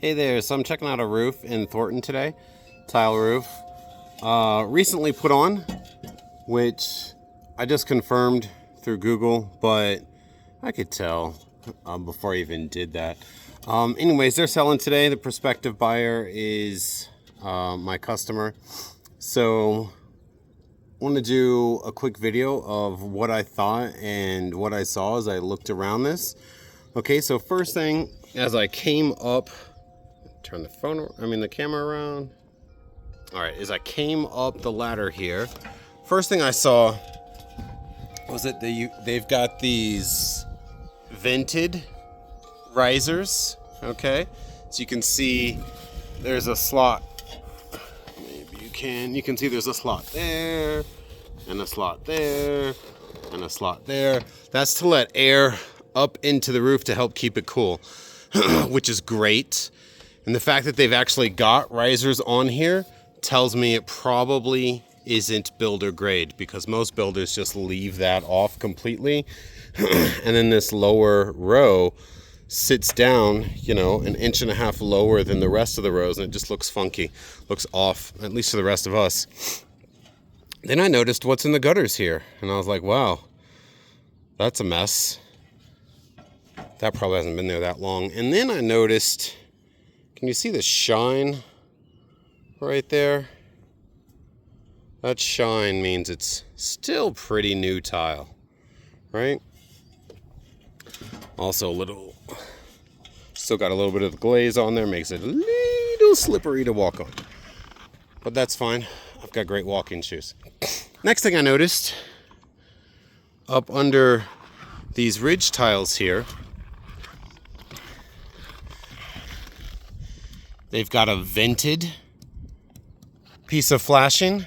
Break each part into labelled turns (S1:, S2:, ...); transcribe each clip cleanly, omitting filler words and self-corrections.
S1: Hey there, so I'm checking out a roof in Thornton today, tile roof, recently put on, which I just confirmed through Google, but I could tell before I even did that. Anyways, they're selling today. The prospective buyer is my customer, so I want to do a quick video of what I thought and what I saw as I looked around this. Okay, so first thing, as I came up, turn the camera around. All right, as I came up the ladder here, first thing I saw was that they've got these vented risers, okay? So you can see there's a slot. Maybe you can see there's a slot there, and a slot there, and a slot there. That's to let air up into the roof to help keep it cool, which is great. And the fact that they've actually got risers on here tells me it probably isn't builder grade, because most builders just leave that off completely. And then this lower row sits down, you know, 1.5 inches lower than the rest of the rows, and it just looks funky, looks off, at least to the rest of us. Then I noticed what's in the gutters here, and I was like, wow, that's a mess. That probably hasn't been there that long. And then I noticed, can you see the shine right there? That shine means it's still pretty new tile, right? Also still got a little bit of the glaze on there, makes it a little slippery to walk on. But that's fine, I've got great walking shoes. Next thing I noticed, up under these ridge tiles here, they've got a vented piece of flashing.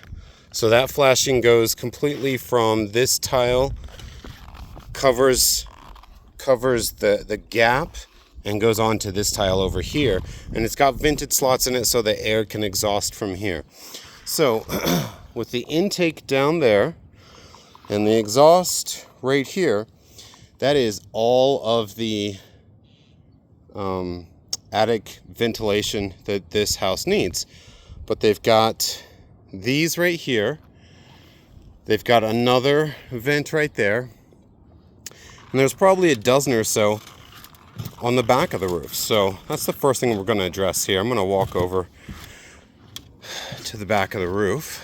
S1: So that flashing goes completely from this tile, covers the gap, and goes on to this tile over here. And it's got vented slots in it so the air can exhaust from here. So with the intake down there and the exhaust right here, that is all of the attic ventilation that this house needs. But they've got these right here, they've got another vent right there, and there's probably a dozen or so on the back of the roof. So that's the first thing we're going to address here. I'm going to walk over to the back of the roof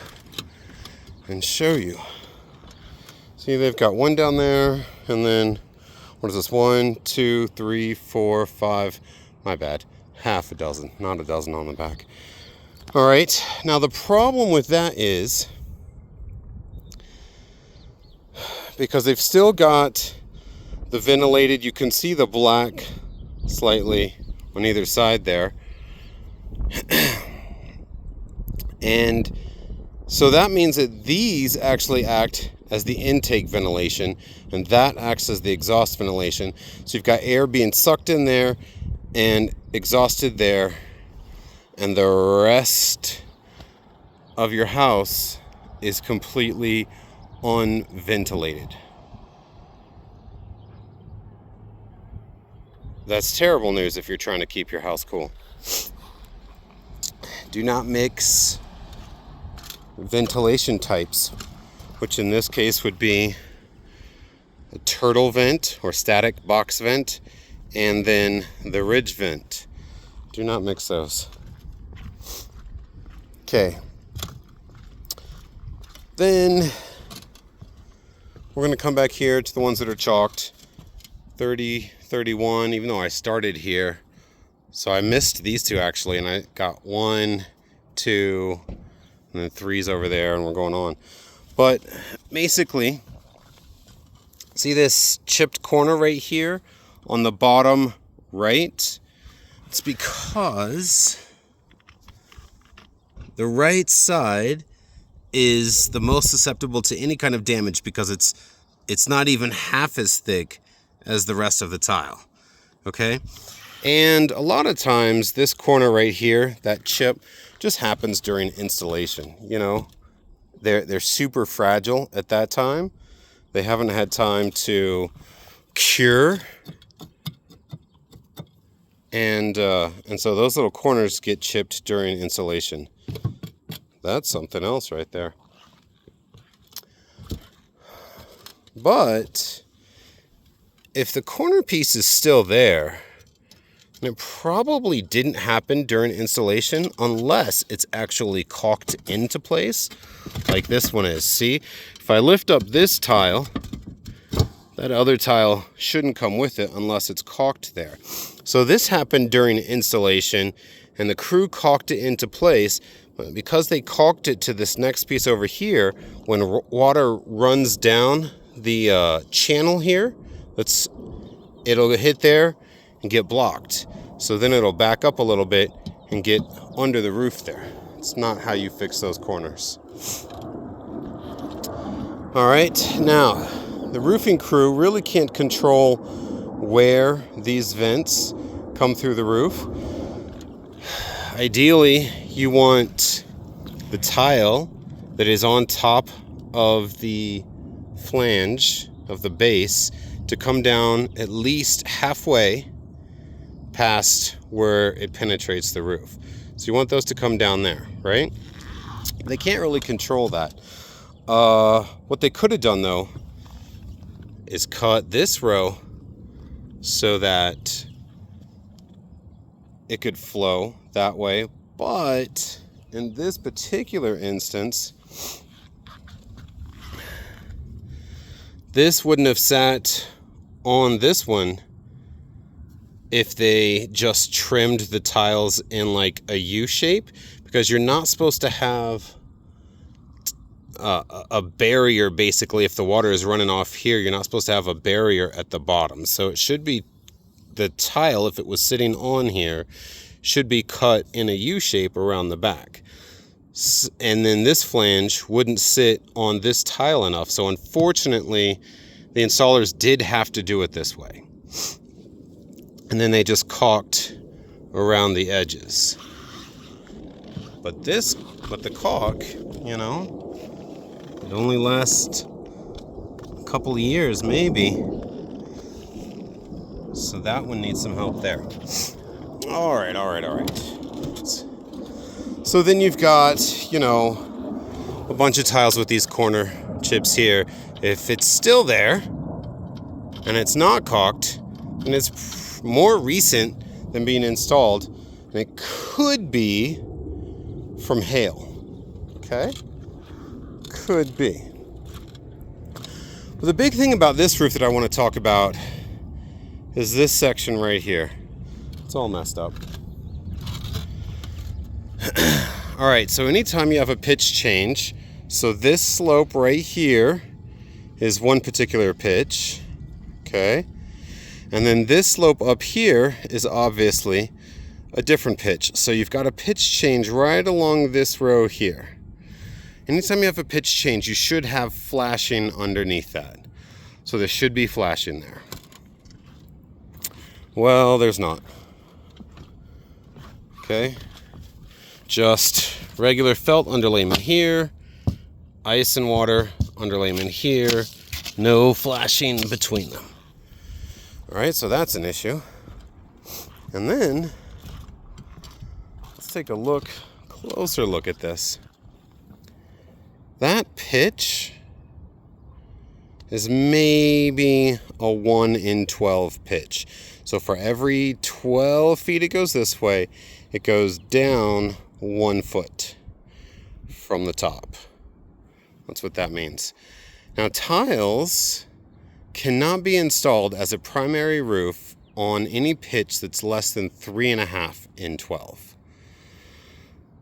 S1: and show you. See, they've got one down there, and then what is this? 1, 2, 3, 4, 5. My bad. Half a dozen, not a dozen on the back. All right. Now the problem with that is, because they've still got the ventilated, you can see the black slightly on either side there. And so that means that these actually act as the intake ventilation, and that acts as the exhaust ventilation. So you've got air being sucked in there and exhausted there, and the rest of your house is completely unventilated. That's terrible news if you're trying to keep your house cool. Do not mix ventilation types, which in this case would be a turtle vent or static box vent, and then the ridge vent. Do not mix those. Okay. Then we're going to come back here to the ones that are chalked. 30, 31, even though I started here. So I missed these two actually, and I got 1, 2, and then 3's over there, and we're going on. But basically, see this chipped corner right here on the bottom right? It's because the right side is the most susceptible to any kind of damage, because it's not even half as thick as the rest of the tile. Okay? And a lot of times this corner right here, that chip, just happens during installation. You know, they're super fragile at that time. They haven't had time to cure And so those little corners get chipped during installation. That's something else right there. But if the corner piece is still there, and it probably didn't happen during installation unless it's actually caulked into place, like this one is. See, if I lift up this tile, that other tile shouldn't come with it unless it's caulked there. So this happened during installation, and the crew caulked it into place. But because they caulked it to this next piece over here, when water runs down the channel here, it'll hit there and get blocked. So then it'll back up a little bit and get under the roof there. It's not how you fix those corners. All right, now the roofing crew really can't control where these vents come through the roof. Ideally, you want the tile that is on top of the flange of the base to come down at least halfway past where it penetrates the roof. So you want those to come down there, right? They can't really control that. What they could have done though is cut this row so that it could flow that way. But in this particular instance, this wouldn't have sat on this one if they just trimmed the tiles in like a U shape, because you're not supposed to have a barrier. Basically, if the water is running off here, you're not supposed to have a barrier at the bottom. So it should be, the tile, if it was sitting on here, should be cut in a U shape around the back. And then this flange wouldn't sit on this tile enough. So unfortunately, the installers did have to do it this way. And then they just caulked around the edges. But the caulk, you know, it only lasts a couple of years maybe. So that one needs some help there. All right. So then you've got, you know, a bunch of tiles with these corner chips here. If it's still there and it's not caulked, and it's more recent than being installed, and it could be from hail. Okay? Could be. But the big thing about this roof that I want to talk about is this section right here. It's all messed up. All right, so anytime you have a pitch change, so this slope right here is one particular pitch, okay? And then this slope up here is obviously a different pitch. So you've got a pitch change right along this row here. Anytime you have a pitch change, you should have flashing underneath that. So there should be flashing there. Well, there's not. Okay. Just regular felt underlayment here, ice and water underlayment here, no flashing between them. All right, so that's an issue. And then let's take a closer look at this. That pitch is maybe a 1 in 12 pitch. So for every 12 feet it goes this way, it goes down 1 foot from the top. That's what that means. Now, tiles cannot be installed as a primary roof on any pitch that's less than 3.5 in 12.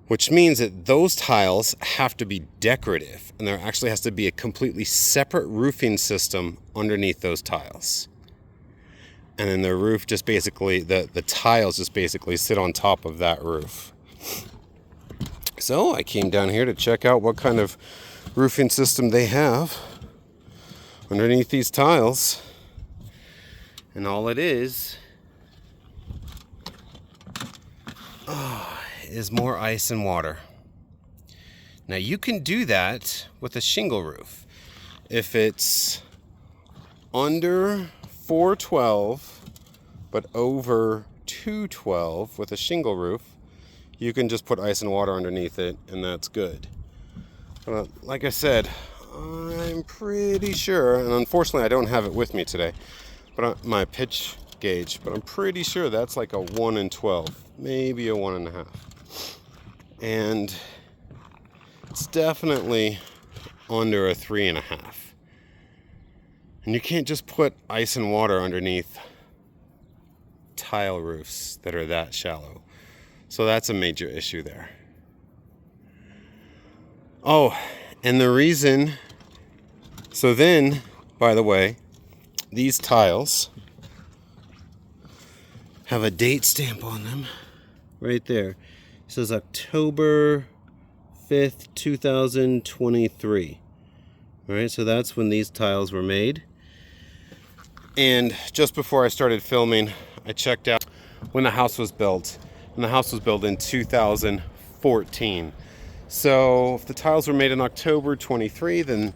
S1: Which means that those tiles have to be decorative, and there actually has to be a completely separate roofing system underneath those tiles. And then the roof just basically, the tiles just basically sit on top of that roof. So I came down here to check out what kind of roofing system they have underneath these tiles. And all it is more ice and water. Now you can do that with a shingle roof. If it's under 412 but over 212 with a shingle roof, you can just put ice and water underneath it, and that's good. But like I said, I'm pretty sure, and unfortunately I don't have it with me today, but my pitch gauge, but I'm pretty sure that's like a 1 in 12, maybe a 1.5. And it's definitely under a 3.5. And you can't just put ice and water underneath tile roofs that are that shallow. So that's a major issue there. Oh, and the reason, so then, by the way, these tiles have a date stamp on them right there. It says October 5th, 2023. All right, so that's when these tiles were made. And just before I started filming, I checked out when the house was built, and the house was built in 2014. So if the tiles were made in October 23, then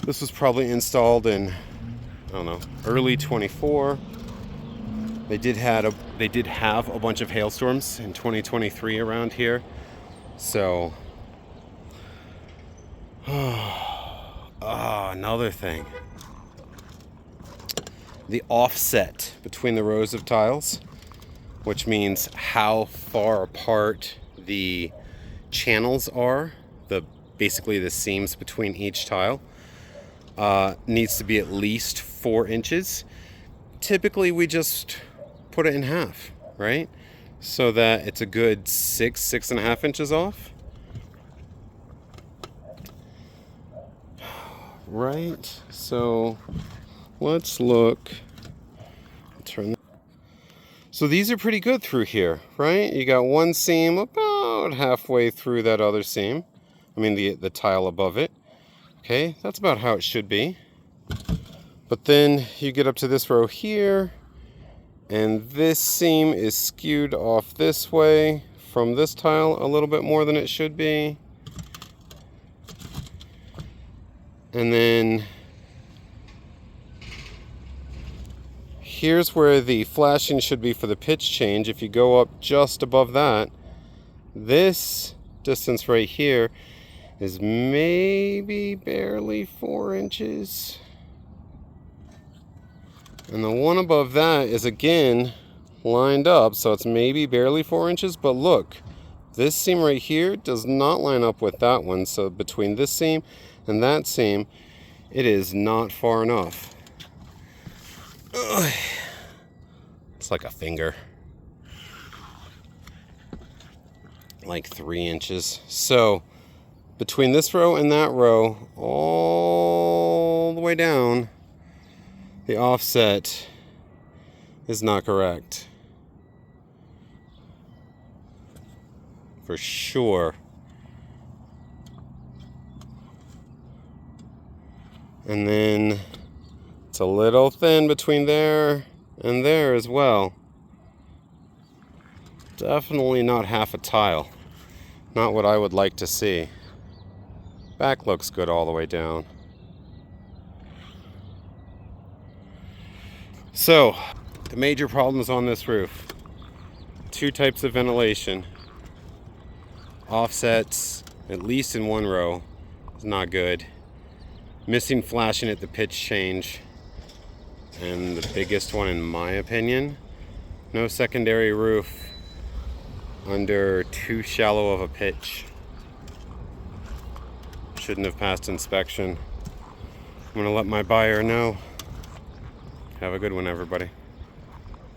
S1: this was probably installed in, I don't know, early 24. They did have a bunch of hailstorms in 2023 around here. So, another thing. The offset between the rows of tiles, which means how far apart the channels are, basically the seams between each tile, needs to be at least 4 inches. Typically we just put it in half, right? So that it's a good 6.5 inches off. Right, so let's look. So these are pretty good through here, right? You got one seam about halfway through that other seam. I mean the tile above it. Okay, that's about how it should be. But then you get up to this row here, and this seam is skewed off this way from this tile a little bit more than it should be. And then here's where the flashing should be for the pitch change. If you go up just above that, this distance right here is maybe barely 4 inches. And the one above that is again lined up, so it's maybe barely 4 inches, but look, this seam right here does not line up with that one. So between this seam and that seam, it is not far enough. Ugh. It's like a finger. Like 3 inches. So between this row and that row, all the way down, the offset is not correct. For sure. And then it's a little thin between there and there as well. Definitely not half a tile. Not what I would like to see. Back looks good all the way down. So, the major problems on this roof. 2 types of ventilation. Offsets, at least in one row, is not good. Missing flashing at the pitch change. And the biggest one in my opinion, no secondary roof under too shallow of a pitch. Shouldn't have passed inspection. I'm gonna let my buyer know. Have a good one, everybody.